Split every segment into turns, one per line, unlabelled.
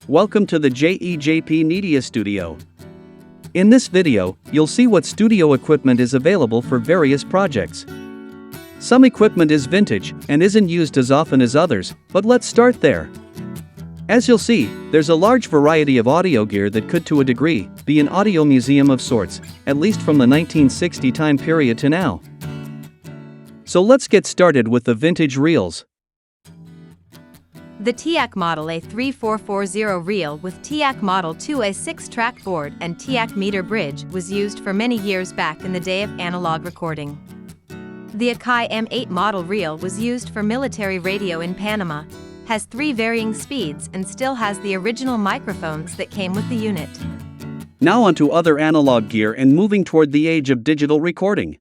Welcome to the JEJP Media Studio. In this video, you'll see what studio equipment is available for various projects. Some equipment is vintage and isn't used as often as others, but let's start there. As you'll see, there's a large variety of audio gear that could to a degree be an audio museum of sorts, at least from the 1960 time period to now. So let's get started with the vintage reels.
The TIAC Model A3440 reel with TIAC Model 2A 6-track board and TIAC meter bridge was used for many years back in the day of analog recording. The Akai M8 model reel was used for military radio in Panama, has 3 varying speeds and still has the original microphones that came with the unit.
Now onto other analog gear and moving toward the age of digital recording.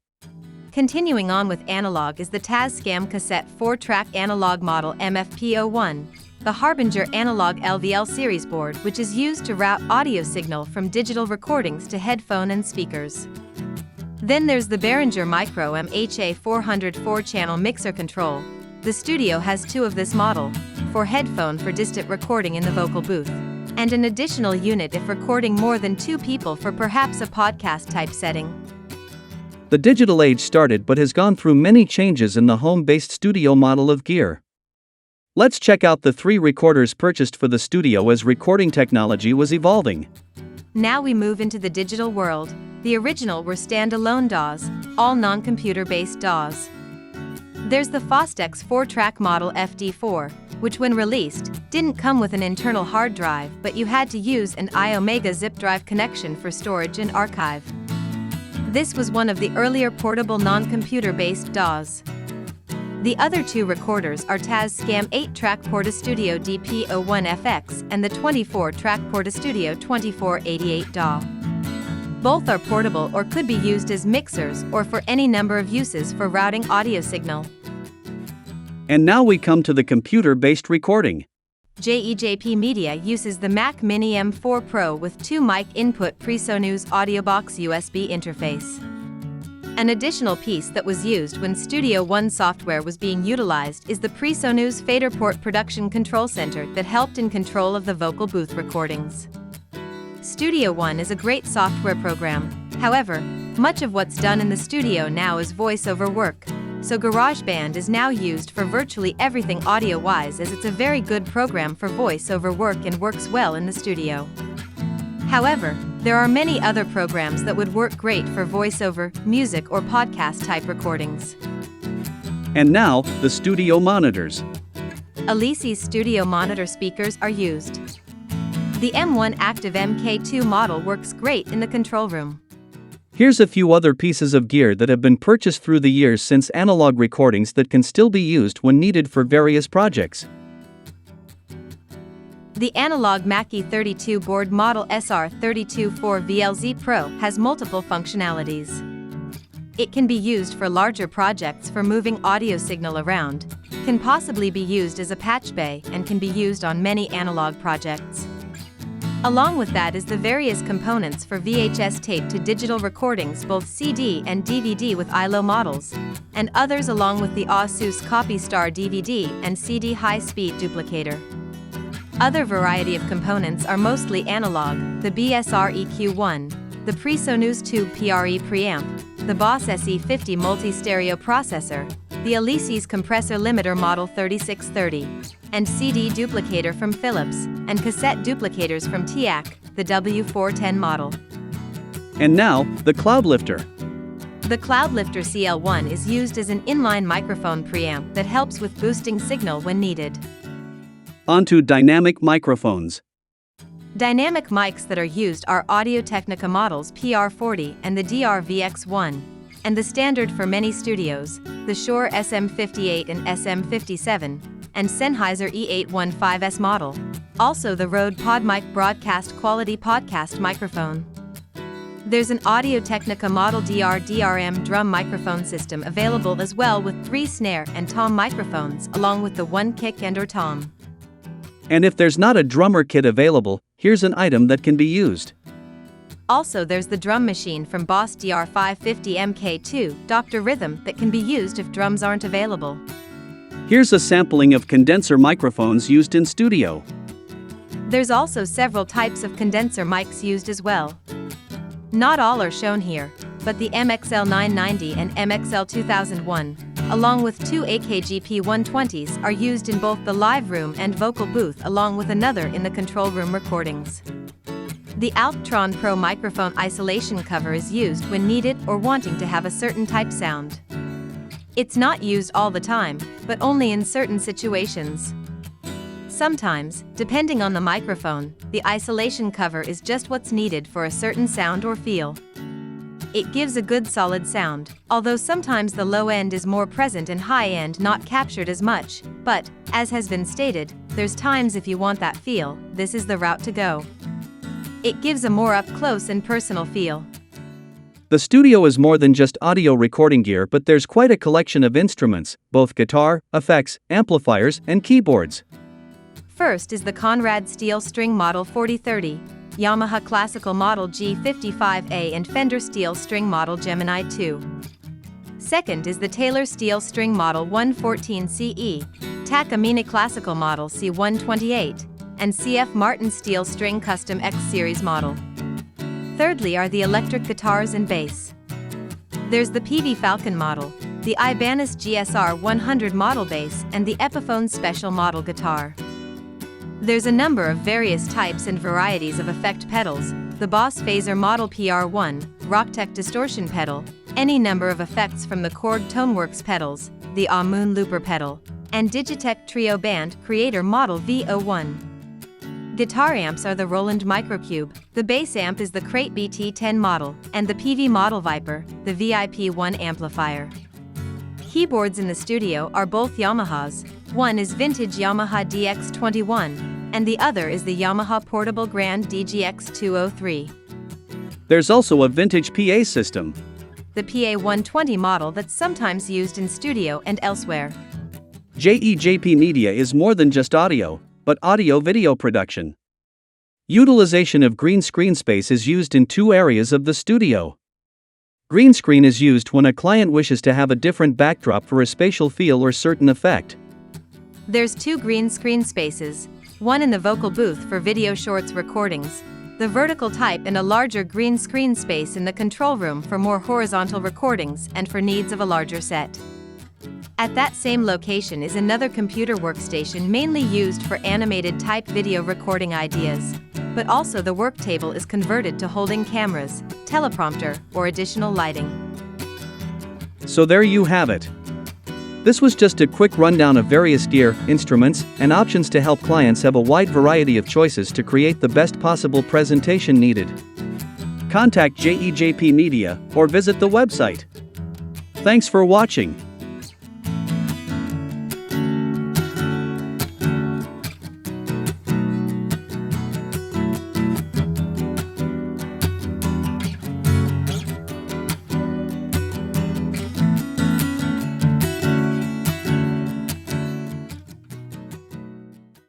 Continuing on with analog is the Tascam cassette 4-track analog model MFP01, the Harbinger analog LVL series board which is used to route audio signal from digital recordings to headphone and speakers. Then there's the Behringer Micro MHA 400 4-channel mixer control. The studio has 2 of this model, for headphone for distant recording in the vocal booth, and an additional unit if recording more than 2 people for perhaps a podcast type setting.
The digital age started but has gone through many changes in the home-based studio model of gear. Let's check out the 3 recorders purchased for the studio as recording technology was evolving.
Now we move into the digital world. The original were standalone DAWs, all non-computer based DAWs. There's the Fostex 4-track model FD4, which when released, didn't come with an internal hard drive but you had to use an iOmega zip drive connection for storage and archive. This was one of the earlier portable non-computer-based DAWs. The other 2 recorders are Tascam 8-track Portastudio DP01FX and the 24-track Portastudio 2488 DAW. Both are portable or could be used as mixers or for any number of uses for routing audio signal.
And now we come to the computer-based recording.
JEJP Media uses the Mac Mini M4 Pro with 2 mic input PreSonus AudioBox USB interface. An additional piece that was used when Studio One software was being utilized is the PreSonus FaderPort Production Control Center that helped in control of the vocal booth recordings. Studio One is a great software program, however, much of what's done in the studio now is voice-over work. So GarageBand is now used for virtually everything audio-wise as it's a very good program for voice-over work and works well in the studio. However, there are many other programs that would work great for voice-over, music or podcast-type recordings.
And now, the studio monitors.
LLC studio monitor speakers are used. The M1 Active MK2 model works great in the control room.
Here's a few other pieces of gear that have been purchased through the years since analog recordings that can still be used when needed for various projects.
The analog Mackie 32 board model SR324VLZ Pro has multiple functionalities. It can be used for larger projects for moving audio signal around, can possibly be used as a patch bay and can be used on many analog projects. Along with that is the various components for VHS tape to digital recordings, both CD and DVD with ILO models, and others along with the ASUS CopyStar DVD and CD high-speed duplicator. Other variety of components are mostly analog, the BSR EQ1, the PreSonus Tube PRE preamp, the Boss SE50 multi-stereo processor, the LLC's compressor limiter model 3630, and CD duplicator from Philips, and cassette duplicators from TIAC, the W410 model.
And now, the Cloudlifter.
The Cloudlifter CL1 is used as an inline microphone preamp that helps with boosting signal when needed.
Onto dynamic microphones.
Dynamic mics that are used are Audio-Technica models PR40 and the DR-VX1, and the standard for many studios, the Shure SM58 and SM57, and Sennheiser E815S model, also the Rode PodMic broadcast quality podcast microphone. There's an Audio-Technica model DR-DRM drum microphone system available as well with 3 snare and tom microphones along with the 1 kick and/or tom.
And if there's not a drummer kit available, here's an item that can be used.
Also there's the drum machine from Boss DR550 MK2, Dr. Rhythm, that can be used if drums aren't available.
Here's a sampling of condenser microphones used in studio.
There's also several types of condenser mics used as well. Not all are shown here, but the MXL 990 and MXL 2001, along with two JEJP 120s, are used in both the live room and vocal booth, along with another in the control room recordings. The Altron Pro microphone isolation cover is used when needed or wanting to have a certain type sound. It's not used all the time, but only in certain situations. Sometimes, depending on the microphone, the isolation cover is just what's needed for a certain sound or feel. It gives a good solid sound, although sometimes the low end is more present and high end not captured as much, but, as has been stated, there's times if you want that feel, this is the route to go. It gives a more up-close and personal feel.
The studio is more than just audio recording gear, but there's quite a collection of instruments, both guitar, effects, amplifiers, and keyboards.
First is the Conrad Steel String Model 4030, Yamaha Classical Model G55A and Fender Steel String Model Gemini 2. Second is the Taylor Steel String Model 114CE, Takamine Classical Model C128, and CF Martin Steel String Custom X Series model. Thirdly are the electric guitars and bass. There's the PV Falcon model, the Ibanez GSR 100 model bass, and the Epiphone Special model guitar. There's a number of various types and varieties of effect pedals, the Boss Phaser Model PR1, Rocktech Distortion Pedal, any number of effects from the Korg Toneworks pedals, the Moon Looper pedal, and Digitech Trio Band Creator Model V01. Guitar amps are the Roland Microcube, the bass amp is the Crate BT10 model, and the PV Model Viper, the VIP1 amplifier. Keyboards in the studio are both Yamahas, one is vintage Yamaha DX21, and the other is the Yamaha Portable Grand DGX203.
There's also a vintage PA system,
the PA 120 model that's sometimes used in studio and elsewhere.
JEJP Media is more than just audio, but audio-video production. Utilization of green screen space is used in two areas of the studio. Green screen is used when a client wishes to have a different backdrop for a spatial feel or certain effect.
There's two green screen spaces, one in the vocal booth for video shorts recordings, the vertical type, and a larger green screen space in the control room for more horizontal recordings and for needs of a larger set. At that same location is another computer workstation mainly used for animated type video recording ideas, but also the work table is converted to holding cameras, teleprompter, or additional lighting.
So there you have it. This was just a quick rundown of various gear, instruments, and options to help clients have a wide variety of choices to create the best possible presentation needed. Contact JEJP Media or visit the website. Thanks for watching.